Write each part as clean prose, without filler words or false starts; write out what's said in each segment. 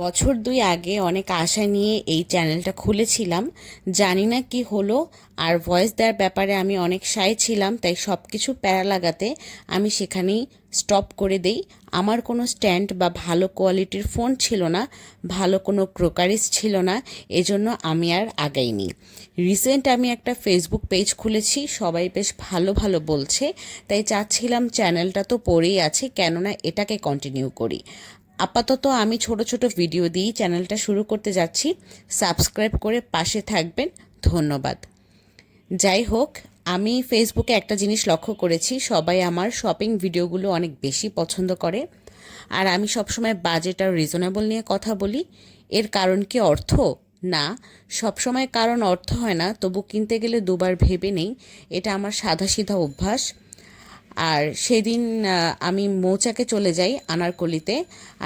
বছর ২ আগে অনেক আশা নিয়ে এই চ্যানেলটা খুলেছিলাম। জানি না কি হলো, আর ভয়েস দেওয়ার ব্যাপারে আমি অনেক শাই ছিলাম, তাই সব কিছু প্যারা লাগাতে আমি সেখানেই স্টপ করে দেই। আমার কোনো স্ট্যান্ড বা ভালো কোয়ালিটির ফোন ছিল না, ভালো কোনো ক্রোকারিস ছিল না, এজন্য আমি আর আগাইনি। রিসেন্ট আমি একটা ফেসবুক পেজ খুলেছি, সবাই বেশ ভালো ভালো বলছে, তাই চাচ্ছিলাম চ্যানেলটা তো পড়েই আছে, কেননা এটাকে কন্টিনিউ করি। আপাতত আমি ছোট ছোট ভিডিও দিয়েই চ্যানেলটা শুরু করতে যাচ্ছি। সাবস্ক্রাইব করে পাশে থাকবেন, ধন্যবাদ। যাই হোক, আমি ফেসবুকে একটা জিনিস লক্ষ্য করেছি, সবাই আমার শপিং ভিডিওগুলো অনেক বেশি পছন্দ করে। আর আমি সবসময় বাজেট আর রিজনেবল নিয়ে কথা বলি। এর কারণ কি অর্থ? না, সবসময় কারণ অর্থ হয় না, তবু কিনতে গেলে দুবার ভেবে নেই। এটা আমার সাদাসিধা অভ্যাস। আর সেদিন আমি মৌচাকে চলে যাই আনারকলিতে,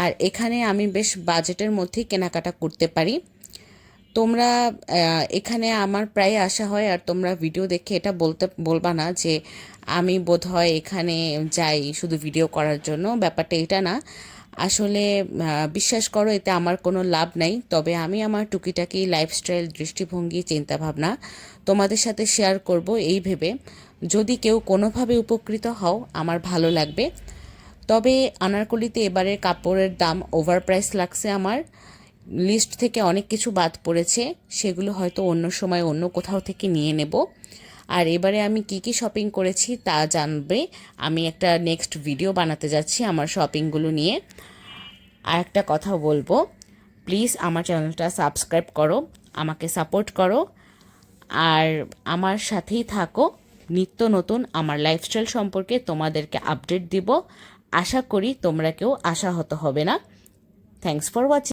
আর এখানে আমি বেশ বাজেটের মধ্যেই কেনাকাটা করতে পারি। তোমরা এখানে আমার প্রায় আসা হয়, আর তোমরা ভিডিও দেখে এটা বলবা না যে আমি বোধহয় এখানে যাই শুধু ভিডিও করার জন্য। ব্যাপারটা এটা না। আসলে বিশ্বাস করো, এতে আমার কোনো লাভ নাই, তবে আমি আমার টুকিটাকি লাইফস্টাইল, দৃষ্টিভঙ্গি, চিন্তাভাবনা তোমাদের সাথে শেয়ার করব এই ভেবে। যদি কেউ কোনোভাবে উপকৃত হও আমার ভালো লাগবে। তবে আনারকলিতে এবারের কাপড়ের দাম ওভার প্রাইস লাগছে আমার। লিস্ট থেকে অনেক কিছু বাদ পড়েছে, সেগুলো হয়তো অন্য সময় অন্য কোথাও থেকে নিয়ে নেব। আর এবারে আমি কি কি শপিং করেছি তা জানবে। আমি একটা নেক্সট ভিডিও বানাতে যাচ্ছি আমার শপিংগুলো নিয়ে। আর একটা কথা বলবো, প্লিজ আমার চ্যানেলটা সাবস্ক্রাইব করো, আমাকে সাপোর্ট করো, আর আমার সাথেই থাকো। নিত্য নতুন আমার লাইফস্টাইল সম্পর্কে তোমাদেরকে আপডেট দিব। আশা করি তোমরা কেউ আশাহত হবে না। Thanks for watching.